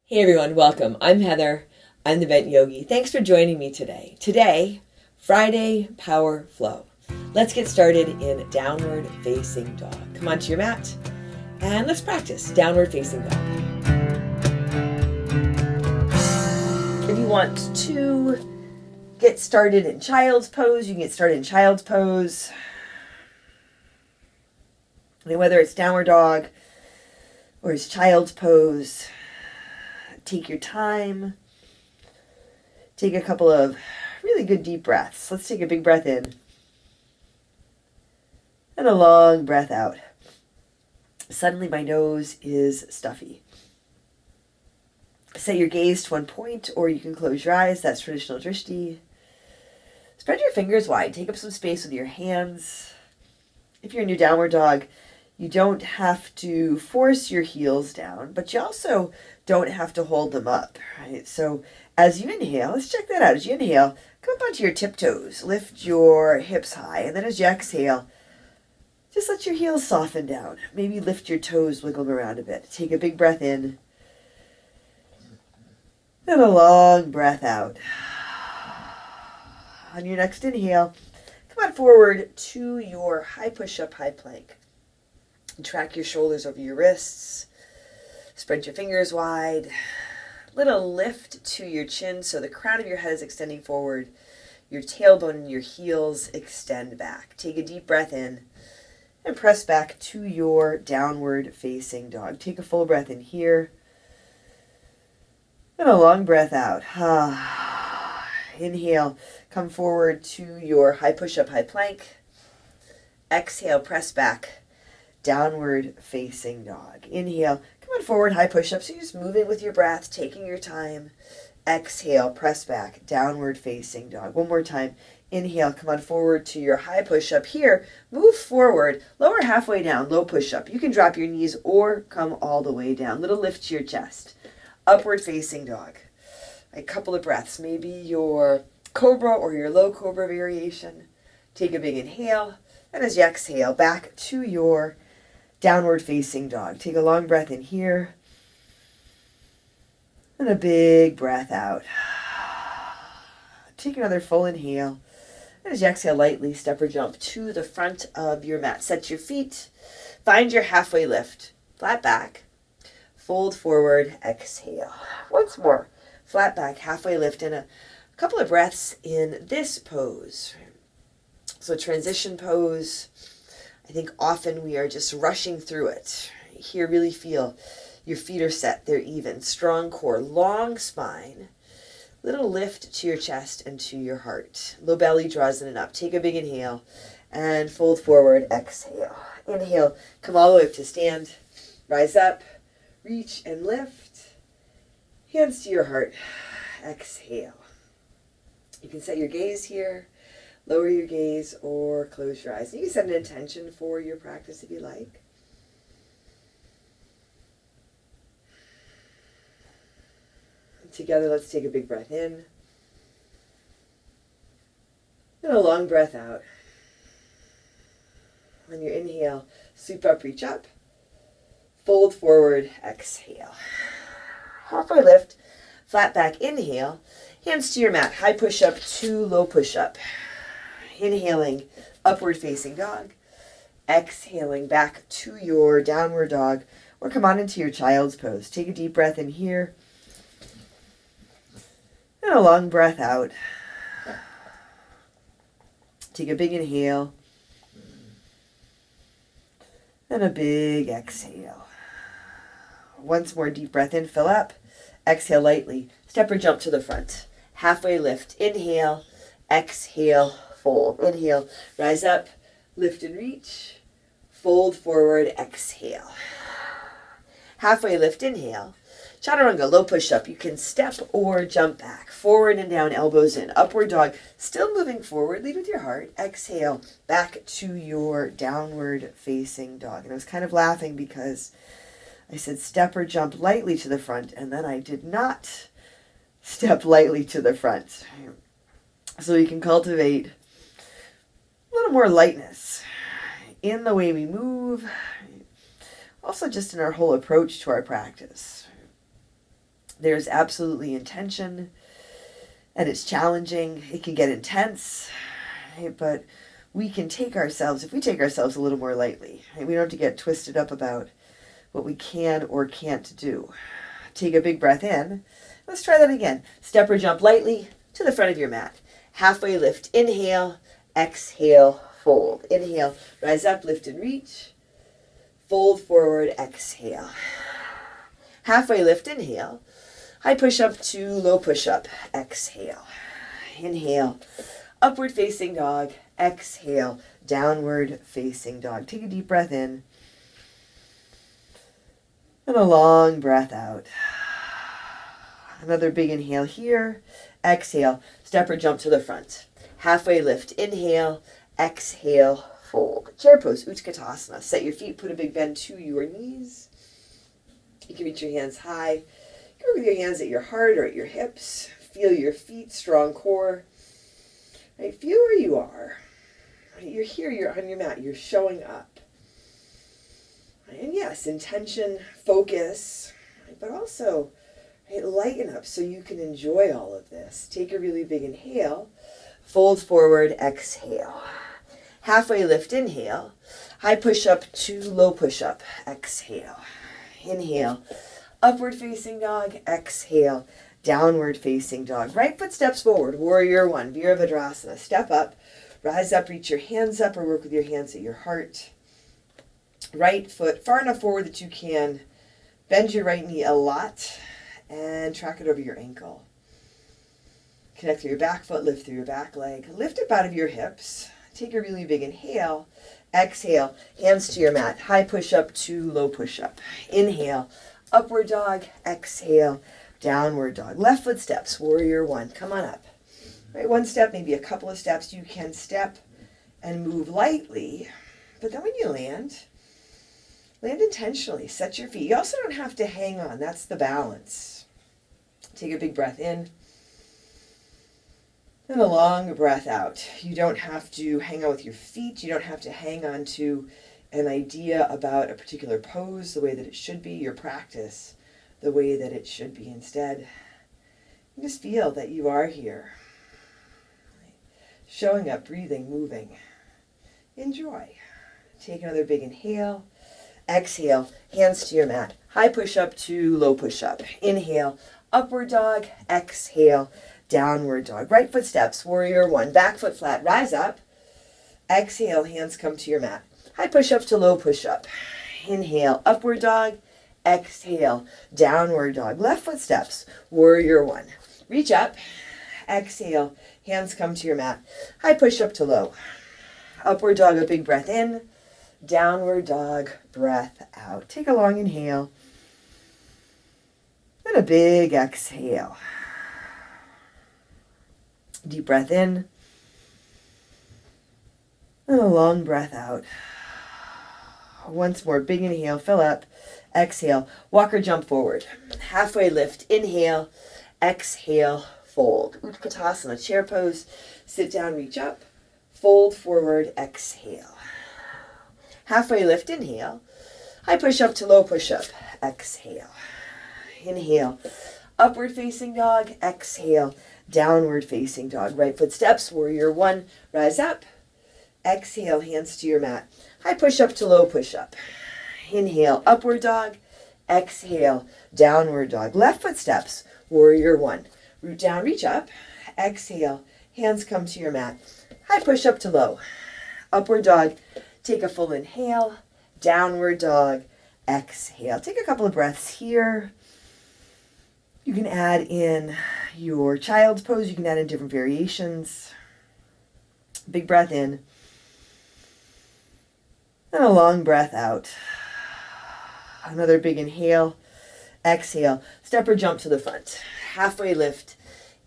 Hey everyone, welcome. I'm Heather. I'm the Vent Yogi. Thanks for joining me today. Today, Friday Power Flow. Let's get started in downward facing dog. Come onto your mat and let's practice downward facing dog. If you want to get started in child's pose, you can get started in child's pose. I mean, whether it's downward dog or it's child's pose, take your time. Take a couple of really good deep breaths. Let's take a big breath in and a long breath out. Suddenly my nose is stuffy. Set your gaze to one point, or you can close your eyes. That's traditional drishti. Spread your fingers wide. Take up some space with your hands. If you're in your downward dog, you don't have to force your heels down, but you also don't have to hold them up, right? So as you inhale, let's check that out. As you inhale, come up onto your tiptoes. Lift your hips high. And then as you exhale, just let your heels soften down. Maybe lift your toes, wiggle them around a bit. Take a big breath in. And a long breath out. On your next inhale, come on forward to your high push-up, high plank. Track your shoulders over your wrists. Spread your fingers wide. Little lift to your chin so the crown of your head is extending forward. Your tailbone and your heels extend back. Take a deep breath in and press back to your downward facing dog. Take a full breath in here and a long breath out. Inhale, come forward to your high push-up, high plank. Exhale, press back. Downward facing dog. Inhale, come on forward, high push-up. So you're just moving with your breath, taking your time. Exhale, press back, downward facing dog. One more time. Inhale, come on forward to your high push-up. Here, move forward, lower halfway down, low push-up. You can drop your knees or come all the way down. Little lift to your chest. Upward facing dog. A couple of breaths, maybe your cobra or your low cobra variation. Take a big inhale, and as you exhale, back to your downward facing dog. Take a long breath in here and a big breath out. Take another full inhale. And as you exhale, lightly step or jump to the front of your mat. Set your feet. Find your halfway lift. Flat back. Fold forward. Exhale. Once more. Flat back, halfway lift, and a couple of breaths in this pose. So transition pose. I think often we are just rushing through it. Here, really feel your feet are set, they're even. Strong core, long spine. Little lift to your chest and to your heart. Low belly draws in and up. Take a big inhale and fold forward. Exhale. Inhale, come all the way up to stand. Rise up, reach and lift. Hands to your heart. Exhale. You can set your gaze here. Lower your gaze or close your eyes. You can set an intention for your practice if you like. Together, let's take a big breath in. And a long breath out. On your inhale, sweep up, reach up. Fold forward, exhale. Halfway lift, flat back, inhale. Hands to your mat, high push-up to low push-up. Inhaling, upward facing dog. Exhaling back to your downward dog, or come on into your child's pose. Take a deep breath in here and a long breath out. Take a big inhale and a big exhale. Once more, deep breath in, fill up. Exhale lightly, step or jump to the front. Halfway lift, inhale, exhale, fold. Inhale, rise up, lift and reach, fold forward, exhale. Halfway lift, inhale. Chaturanga, low push-up. You can step or jump back, forward and down, elbows in. Upward dog, still moving forward, lead with your heart. Exhale, back to your downward facing dog. And I was kind of laughing because I said step or jump lightly to the front, and then I did not step lightly to the front. So we can cultivate a little more lightness in the way we move, also just in our whole approach to our practice. There's absolutely intention, and it's challenging. It can get intense, right? But we can take ourselves, if we take ourselves a little more lightly, right? We don't have to get twisted up about what we can or can't do. Take a big breath in. Let's try that again. Step or jump lightly to the front of your mat. Halfway lift, inhale, exhale, fold. Inhale, rise up, lift and reach. Fold forward, exhale. Halfway lift, inhale. High push up to low push up, exhale. Inhale, upward facing dog, exhale, downward facing dog. Take a deep breath in and a long breath out. Another big inhale here. Exhale, step or jump to the front. Halfway lift, inhale, exhale, fold. Chair pose, Utkatasana. Set your feet, put a big bend to your knees. You can reach your hands high. You can work with your hands at your heart or at your hips. Feel your feet, strong core. Right? Feel where you are. Right? You're here, you're on your mat, you're showing up. Right? And yes, intention, focus, right? But also lighten up so you can enjoy all of this. Take a really big inhale. Fold forward, exhale. Halfway lift, inhale. High push up to low push up, exhale. Inhale, upward facing dog, exhale, downward facing dog. Right foot steps forward, warrior one, Virabhadrasana. Step up, rise up, reach your hands up or work with your hands at your heart. Right foot far enough forward that you can bend your right knee a lot and track it over your ankle. Connect through your back foot, lift through your back leg. Lift up out of your hips. Take a really big inhale. Exhale, hands to your mat. High push up to low push up. Inhale, upward dog. Exhale, downward dog. Left foot steps, warrior one. Come on up. Right, one step, maybe a couple of steps. You can step and move lightly. But then when you land intentionally. Set your feet. You also don't have to hang on. That's the balance. Take a big breath in. And a long breath out. You don't have to hang on with your feet. You don't have to hang on to an idea about a particular pose the way that it should be, your practice the way that it should be. Instead, you just feel that you are here. Showing up, breathing, moving. Enjoy. Take another big inhale. Exhale, hands to your mat. High push up to low push up. Inhale, upward dog. Exhale, downward dog. Right foot steps, warrior one. Back foot flat, rise up. Exhale, hands come to your mat. High push up to low push up. Inhale, upward dog. Exhale, downward dog. Left foot steps, warrior one. Reach up. Exhale, hands come to your mat. High push up to low. Upward dog, a big breath in. Downward dog, breath out. Take a long inhale. And a big exhale. Deep breath in. And a long breath out. Once more, big inhale, fill up. Exhale, walk or jump forward. Halfway lift, inhale. Exhale, fold. Utkatasana, chair pose. Sit down, reach up. Fold forward, exhale. Halfway lift, inhale. High push up to low push up. Exhale. Inhale. Upward facing dog. Exhale. Downward facing dog. Right foot steps. Warrior one. Rise up. Exhale. Hands to your mat. High push up to low push up. Inhale. Upward dog. Exhale. Downward dog. Left foot steps. Warrior one. Root down. Reach up. Exhale. Hands come to your mat. High push up to low. Upward dog. Take a full inhale, downward dog, exhale. Take a couple of breaths here. You can add in your child's pose. You can add in different variations. Big breath in. And a long breath out. Another big inhale, exhale. Step or jump to the front. Halfway lift.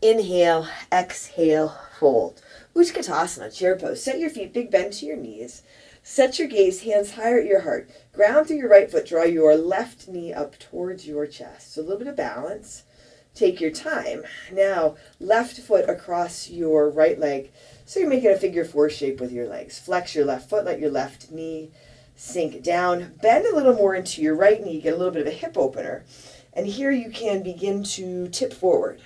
Inhale, exhale, fold. Utkatasana, chair pose. Set your feet, big bend to your knees. Set your gaze, hands higher at your heart. Ground through your right foot. Draw your left knee up towards your chest. So a little bit of balance. Take your time. Now, left foot across your right leg. So you're making a figure four shape with your legs. Flex your left foot. Let your left knee sink down. Bend a little more into your right knee. Get a little bit of a hip opener. And here you can begin to tip forward.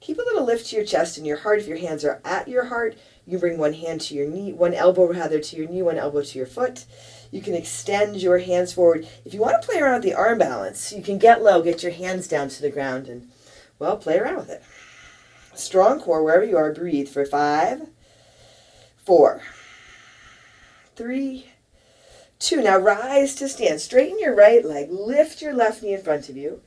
Keep a little lift to your chest and your heart. If your hands are at your heart, you bring one hand to your knee, one elbow rather to your knee, one elbow to your foot. You can extend your hands forward. If you want to play around with the arm balance, you can get low, get your hands down to the ground, and, well, play around with it. Strong core, wherever you are, breathe for 5, 4, 3, 2. Now rise to stand. Straighten your right leg. Lift your left knee in front of you.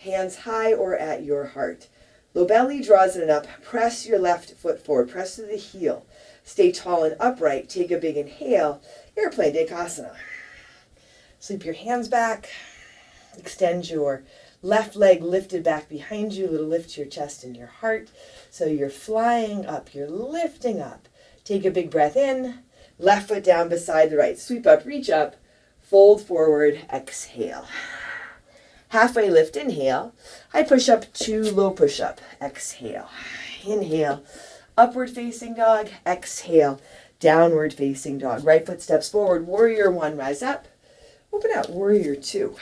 Hands high or at your heart. Low belly draws it up. Press your left foot forward. Press to the heel. Stay tall and upright. Take a big inhale. Airplane Dekasana. Sweep your hands back. Extend your left leg lifted back behind you. A little lift to your chest and your heart. So you're flying up. You're lifting up. Take a big breath in. Left foot down beside the right. Sweep up, reach up. Fold forward. Exhale. Halfway lift, inhale. High push up to low push up. Exhale. Inhale. Upward facing dog. Exhale. Downward facing dog. Right foot steps forward. Warrior 1, rise up. Open out. Warrior 2.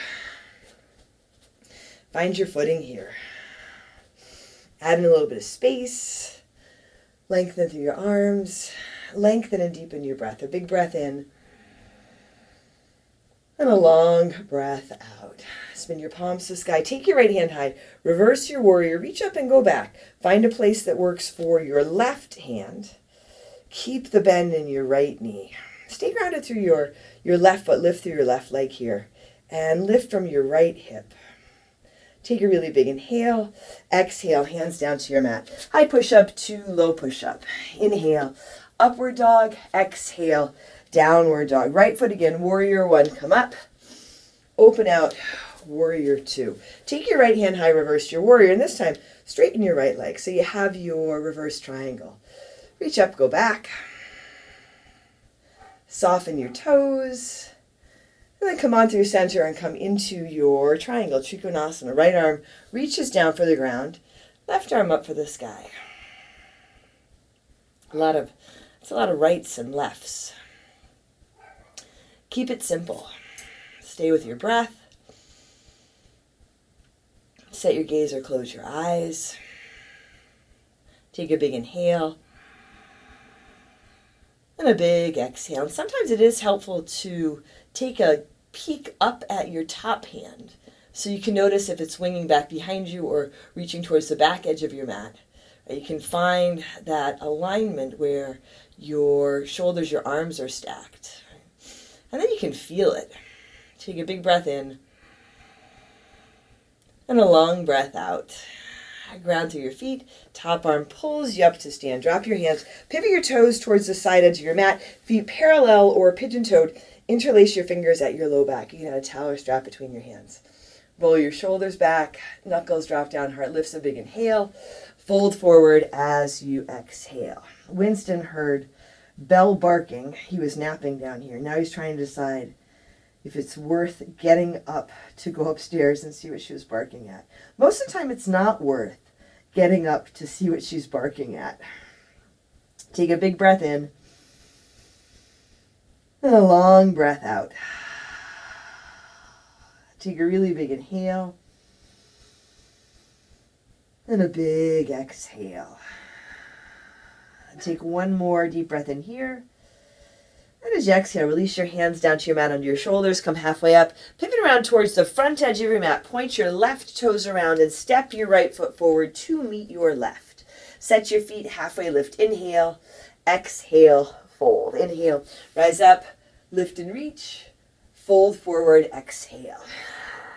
Find your footing here. Add in a little bit of space. Lengthen through your arms. Lengthen and deepen your breath. A big breath in. And a long breath out. Spin your palms to the sky. Take your right hand high. Reverse your warrior. Reach up and go back. Find a place that works for your left hand. Keep the bend in your right knee. Stay grounded through your left foot. Lift through your left leg here. And lift from your right hip. Take a really big inhale. Exhale, hands down to your mat. High push up to low push up. Inhale. Upward dog. Exhale. Downward dog. Right foot again. Warrior 1. Come up. Open out. Warrior 2. Take your right hand high. Reverse your warrior. And this time, straighten your right leg. So you have your reverse triangle. Reach up. Go back. Soften your toes. And then come on through center and come into your triangle. Trikonasana. Right arm reaches down for the ground. Left arm up for the sky. It's a lot of rights and lefts. Keep it simple. Stay with your breath. Set your gaze or close your eyes. Take a big inhale. And a big exhale. And sometimes it is helpful to take a peek up at your top hand so you can notice if it's swinging back behind you or reaching towards the back edge of your mat. You can find that alignment where your shoulders, your arms are stacked. And then you can feel it. Take a big breath in and a long breath out. Ground through your feet. Top arm pulls you up to stand. Drop your hands. Pivot your toes towards the side edge of your mat. Feet parallel or pigeon-toed. Interlace your fingers at your low back. You can add a towel or strap between your hands. Roll your shoulders back. Knuckles drop down. Heart lifts a big inhale. Fold forward as you exhale. Winston heard Bell barking. He was napping down here. Now he's trying to decide if it's worth getting up to go upstairs and see what she was barking at. Most of the time it's not worth getting up to see what she's barking at. Take a big breath in and a long breath out. Take a really big inhale and a big exhale. Take one more deep breath in here. And as you exhale, release your hands down to your mat under your shoulders. Come halfway up. Pivot around towards the front edge of your mat. Point your left toes around and step your right foot forward to meet your left. Set your feet halfway. Lift. Inhale. Exhale. Fold. Inhale. Rise up. Lift and reach. Fold forward. Exhale.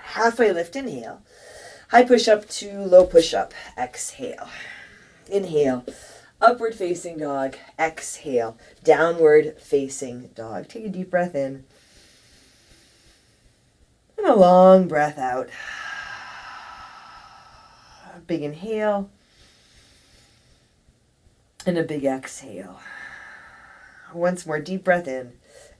Halfway lift. Inhale. High push up to low push up. Exhale. Inhale. Upward facing dog. Exhale. Downward facing dog. Take a deep breath in. And a long breath out. A big inhale. And a big exhale. Once more, deep breath in.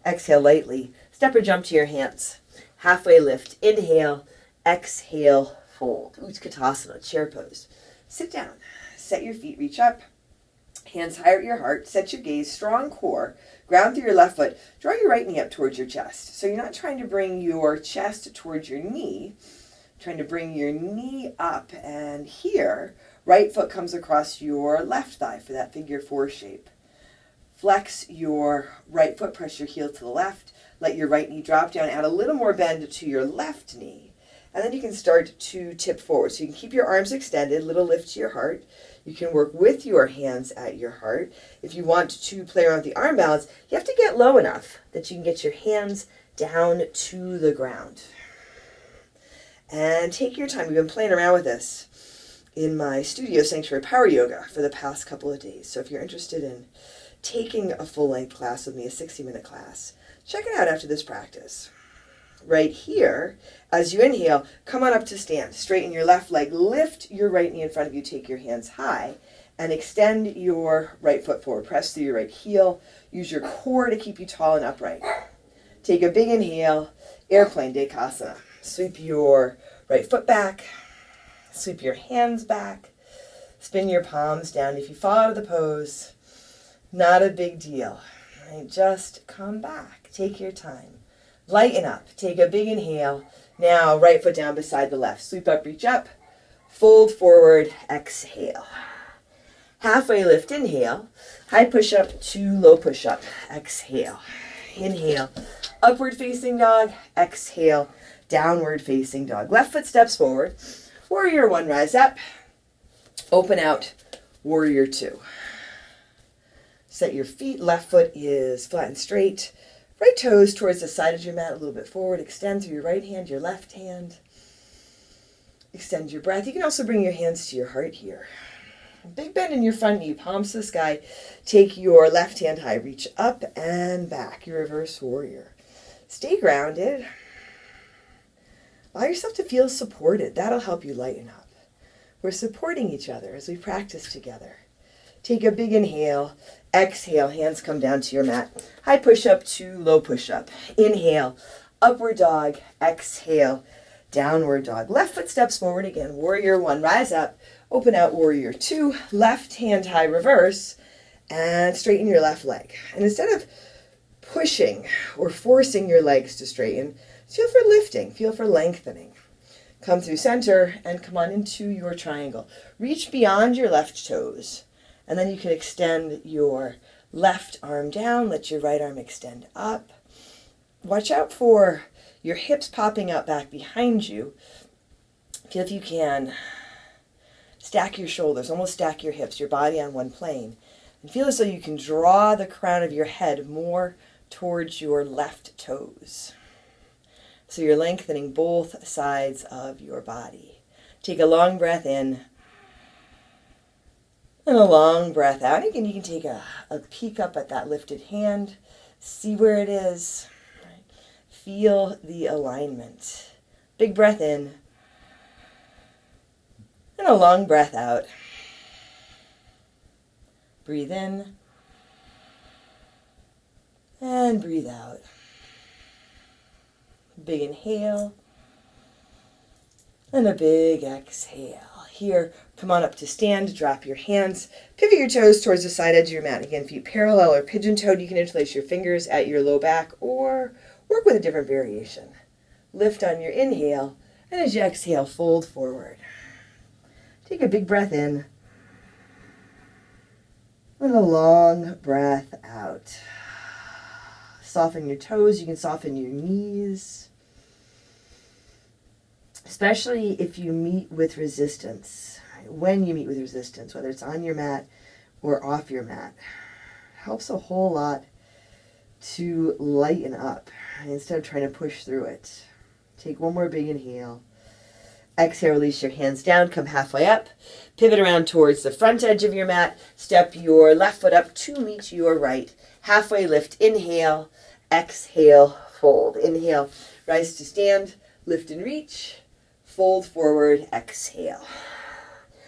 Exhale lightly. Step or jump to your hands. Halfway lift. Inhale. Exhale. Fold. Utkatasana. Chair pose. Sit down. Set your feet. Reach up. Hands higher at your heart. Set your gaze. Strong core. Ground through your left foot. Draw your right knee up towards your chest. So you're not trying to bring your chest towards your knee. Trying to bring your knee up, and here, right foot comes across your left thigh for that figure 4 shape. Flex your right foot, press your heel to the left, let your right knee drop down, add a little more bend to your left knee, and then you can start to tip forward. So you can keep your arms extended, little lift to your heart. You can work with your hands at your heart. If you want to play around with the arm balance, you have to get low enough that you can get your hands down to the ground. And take your time. We've been playing around with this in my studio sanctuary power yoga for the past couple of days. So if you're interested in taking a full-length class with me, a 60-minute class, check it out after this practice. Right here, as you inhale, come on up to stand. Straighten your left leg, lift your right knee in front of you, take your hands high, and extend your right foot forward. Press through your right heel. Use your core to keep you tall and upright. Take a big inhale, airplane, Dekasana. Sweep your right foot back, sweep your hands back, spin your palms down. If you fall out of the pose, not a big deal. Right? Just come back. Take your time. Lighten up. Take a big inhale. Now, right foot down beside the left. Sweep up, reach up. Fold forward. Exhale. Halfway lift. Inhale. High push-up to low push-up. Exhale. Inhale. Upward facing dog. Exhale. Downward facing dog. Left foot steps forward. Warrior 1, rise up. Open out. Warrior 2. Set your feet. Left foot is flat and straight. Right toes towards the side of your mat, a little bit forward. Extend through your right hand, your left hand. Extend your breath. You can also bring your hands to your heart here. Big bend in your front knee, palms to the sky. Take your left hand high. Reach up and back. Your reverse warrior. Stay grounded. Allow yourself to feel supported. That'll help you lighten up. We're supporting each other as we practice together. Take a big inhale. Exhale, hands come down to your mat. High push-up to low push-up. Inhale, upward dog. Exhale, downward dog. Left foot steps forward again. Warrior 1, rise up. Open out, warrior 2. Left hand high, reverse. And straighten your left leg. And instead of pushing or forcing your legs to straighten, feel for lifting, feel for lengthening. Come through center and come on into your triangle. Reach beyond your left toes. And then you can extend your left arm down. Let your right arm extend up. Watch out for your hips popping out back behind you. Feel if you can stack your shoulders, almost stack your hips, your body on one plane. And feel as though you can draw the crown of your head more towards your left toes. So you're lengthening both sides of your body. Take a long breath in. And a long breath out. Again, you can take a peek up at that lifted hand. See where it is. Feel the alignment. Big breath in. And a long breath out. Breathe in. And breathe out. Big inhale. And a big exhale. Here, come on up to stand, drop your hands, pivot your toes towards the side edge of your mat. Again, feet parallel or pigeon-toed. You can interlace your fingers at your low back or work with a different variation. Lift on your inhale, and as you exhale, fold forward. Take a big breath in, and a long breath out. Soften your toes. You can soften your knees. Especially if you meet with resistance. When you meet with resistance, whether it's on your mat or off your mat, it helps a whole lot to lighten up instead of trying to push through it. Take one more big inhale. Exhale, release your hands down, come halfway up. Pivot around towards the front edge of your mat. Step your left foot up to meet your right. Halfway lift, inhale. Exhale, fold. Inhale, rise to stand, lift and reach. Fold forward, exhale.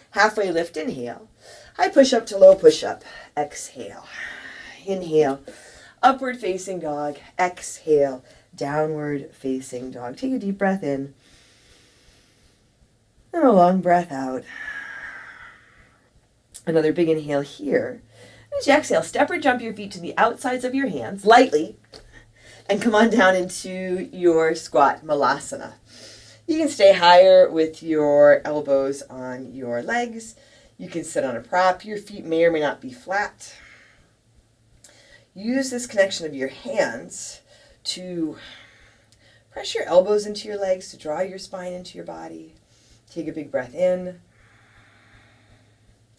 Halfway lift, inhale. High push-up to low push-up, exhale. Inhale, upward facing dog, exhale, downward facing dog. Take a deep breath in, and a long breath out. Another big inhale here. As you exhale, step or jump your feet to the outsides of your hands, lightly, and come on down into your squat malasana. You can stay higher with your elbows on your legs. You can sit on a prop. Your feet may or may not be flat. Use this connection of your hands to press your elbows into your legs, to draw your spine into your body. Take a big breath in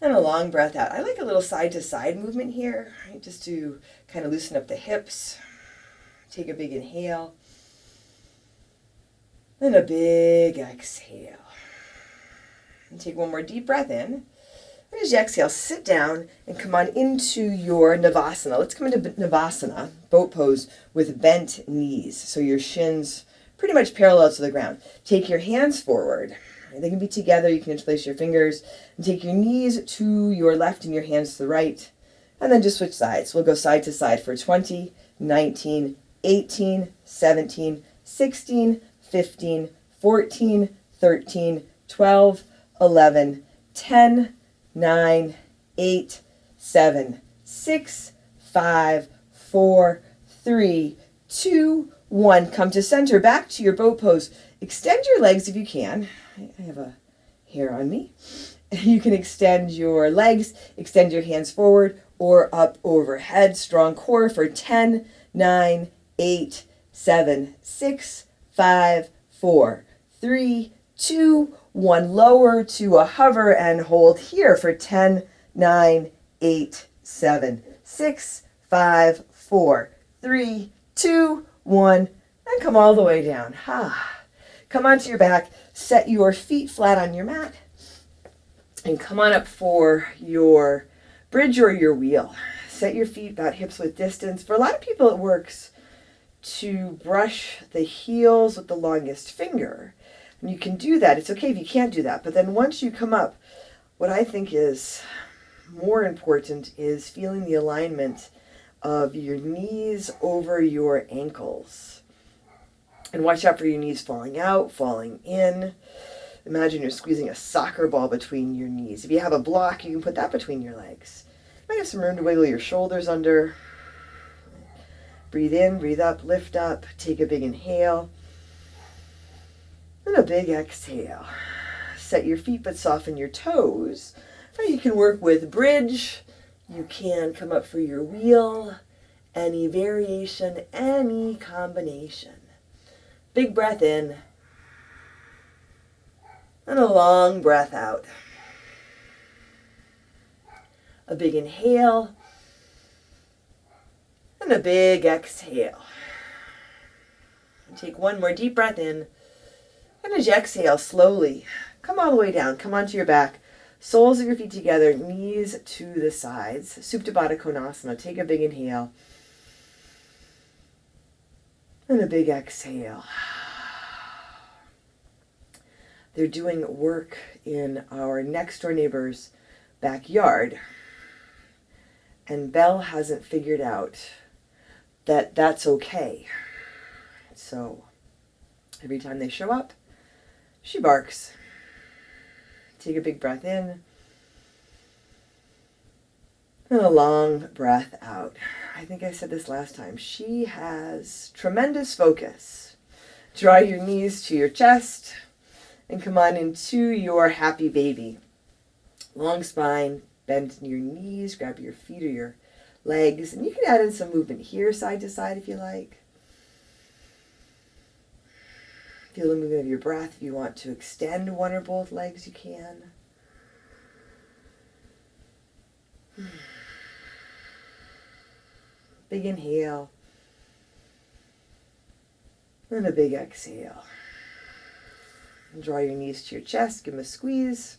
and a long breath out. I like a little side-to-side movement here, right? Just to kind of loosen up the hips. Take a big inhale and a big exhale. And take one more deep breath in. And as you exhale, sit down and come on into your Navasana. Let's come into Navasana, boat pose, with bent knees. So your shins pretty much parallel to the ground. Take your hands forward. They can be together. You can interlace your fingers. And take your knees to your left and your hands to the right. And then just switch sides. We'll go side to side for 20, 19, 18, 17, 16, 15, 14, 13, 12, 11, 10, 9, 8, 7, 6, 5, 4, 3, 2, 1. Come to center, back to your boat pose. Extend your legs if you can. I have a hair on me. You can extend your legs, extend your hands forward or up overhead. Strong core for 10, 9, 8, 7, 6, 5, 4, 3, 2, 1. Lower to a hover and hold here for 10, 9, 8, 7, 6, 5, 4, 3, 2, 1. And come all the way down. Come onto your back. Set your feet flat on your mat. And come on up for your bridge or your wheel. Set your feet about hips width distance. For a lot of people, it works to brush the heels with the longest finger. And you can do that. It's okay if you can't do that. But then once you come up, what I think is more important is feeling the alignment of your knees over your ankles. And watch out for your knees falling out, falling in. Imagine you're squeezing a soccer ball between your knees. If you have a block, you can put that between your legs. You might have some room to wiggle your shoulders under. Breathe in, breathe up, lift up. Take a big inhale. And a big exhale. Set your feet but soften your toes. Or you can work with bridge. You can come up for your wheel. Any variation, any combination. Big breath in. And a long breath out. A big inhale. And a big exhale. And take one more deep breath in. And as you exhale, slowly come all the way down. Come onto your back. Soles of your feet together, knees to the sides. Supta Baddha Konasana. Take a big inhale. And a big exhale. They're doing work in our next door neighbor's backyard. And Belle hasn't figured out that that's okay. So every time they show up, she barks. Take a big breath in. And a long breath out. I think I said this last time. She has tremendous focus. Draw your knees to your chest and come on into your happy baby. Long spine, bend your knees, grab your feet or your legs, and you can add in some movement here, side to side if you like. Feel the movement of your breath. If you want to extend one or both legs, you can. Big inhale. And a big exhale. And draw your knees to your chest. Give them a squeeze.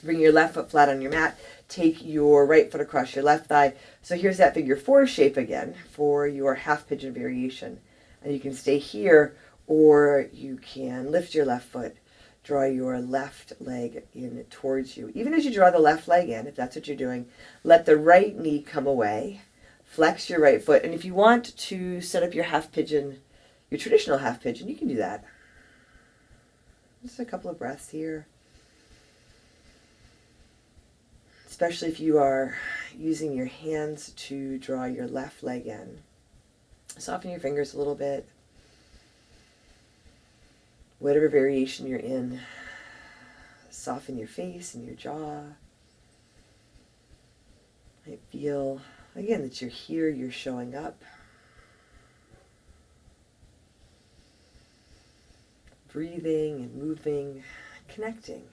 Bring your left foot flat on your mat. Take your right foot across your left thigh. So here's that figure four shape again for your half pigeon variation. And you can stay here, or you can lift your left foot, draw your left leg in towards you. Even as you draw the left leg in, if that's what you're doing, let the right knee come away. Flex your right foot. And if you want to set up your half pigeon, your traditional half pigeon, you can do that. Just a couple of breaths here. Especially if you are using your hands to draw your left leg in. Soften your fingers a little bit. Whatever variation you're in, soften your face and your jaw. I feel, again, that you're here, you're showing up. Breathing and moving, connecting.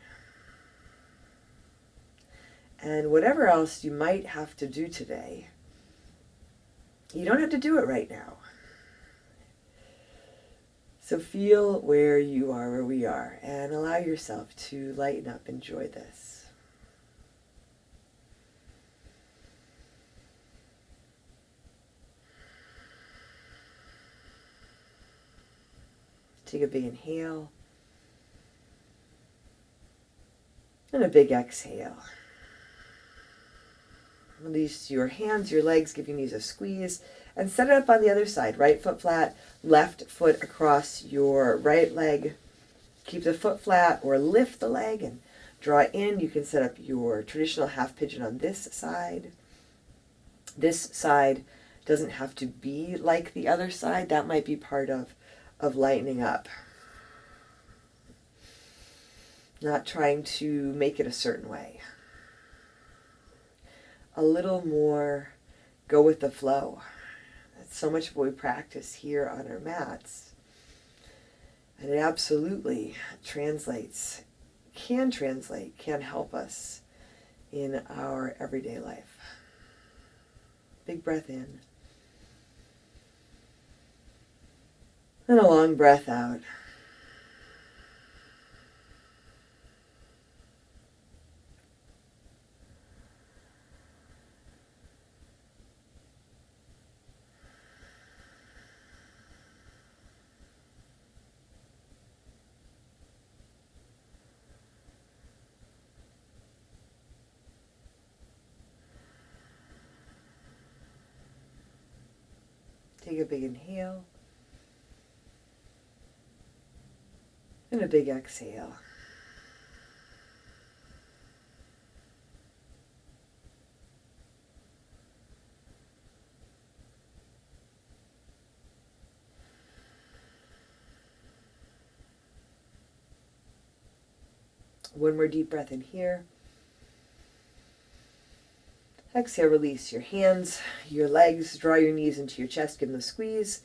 And whatever else you might have to do today, you don't have to do it right now. So feel where you are, where we are, and allow yourself to lighten up, enjoy this. Take a big inhale and a big exhale. Release your hands, your legs, give your knees a squeeze, and set it up on the other side. Right foot flat, left foot across your right leg. Keep the foot flat or lift the leg and draw in. You can set up your traditional half pigeon on this side. This side doesn't have to be like the other side. That might be part of lightening up. Not trying to make it a certain way. A little more go with the flow. That's so much of what we practice here on our mats. And it absolutely translates, can help us in our everyday life. Big breath in. And a long breath out. Take a big inhale and a big exhale. One more deep breath in here. Exhale, release your hands, your legs, draw your knees into your chest, give them a squeeze.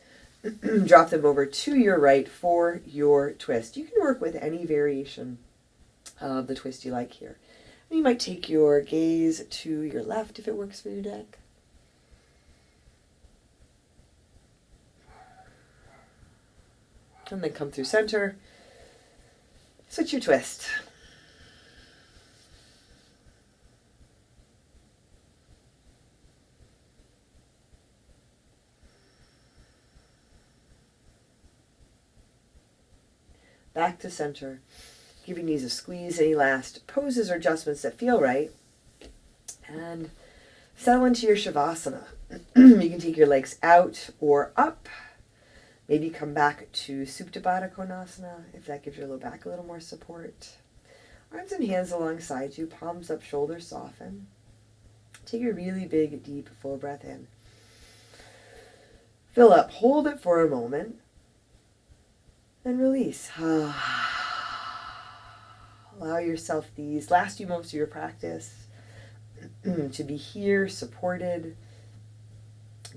Drop them over to your right for your twist. You can work with any variation of the twist you like here. And you might take your gaze to your left if it works for your deck. And then come through center. Switch your twist. Back to center. Give your knees a squeeze. Any last poses or adjustments that feel right. And settle into your Shavasana. You can take your legs out or up. Maybe come back to Supta Baddha Konasana if that gives your low back a little more support. Arms and hands alongside you. Palms up, shoulders soften. Take a really big, deep, full breath in. Fill up. Hold it for a moment. And release. Allow yourself these last few moments of your practice to be here, supported,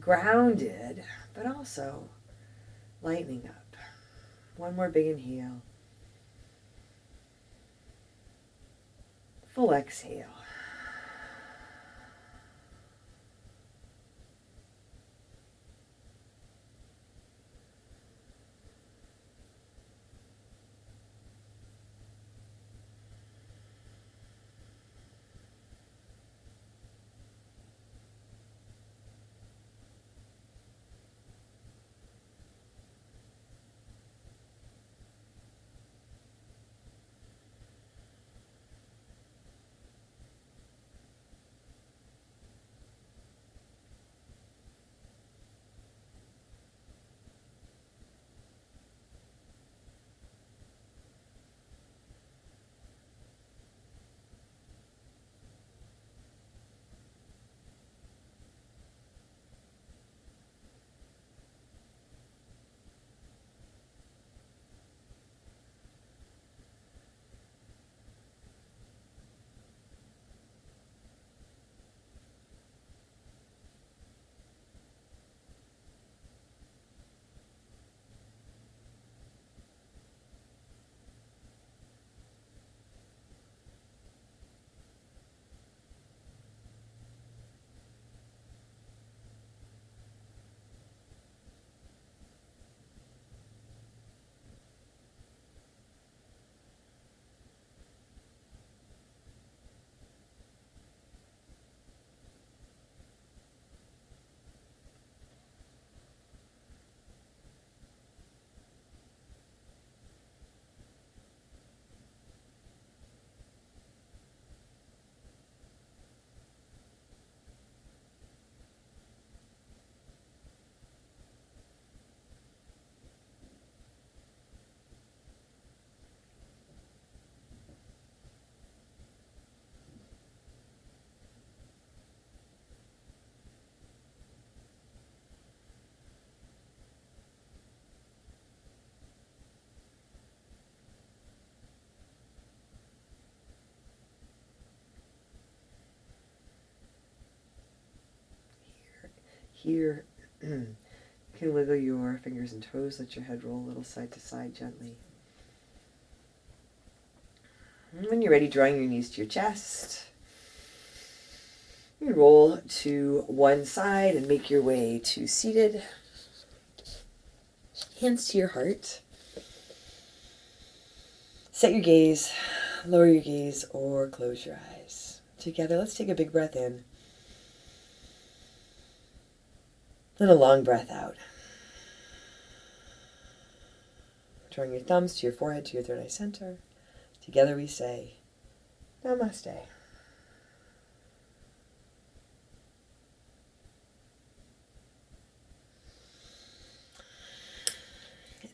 grounded, but also lightening up. One more big inhale. Full exhale. here. You can wiggle your fingers and toes, let your head roll a little side to side gently. And when you're ready, drawing your knees to your chest, you roll to one side and make your way to seated. Hands to your heart. Set your gaze, lower your gaze, or close your eyes. Together, let's take a big breath in. Then a long breath out. Drawing your thumbs to your forehead, to your third eye center. Together we say, Namaste.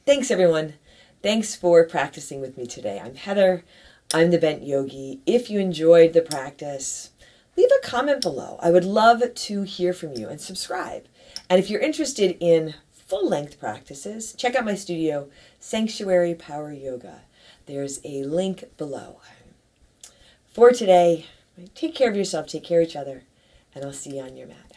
Thanks, everyone. Thanks for practicing with me today. I'm Heather. I'm the Bent Yogi. If you enjoyed the practice, leave a comment below. I would love to hear from you, and subscribe. And if you're interested in full-length practices, check out my studio, Sanctuary Power Yoga. There's a link below. For today, take care of yourself, take care of each other, and I'll see you on your mat.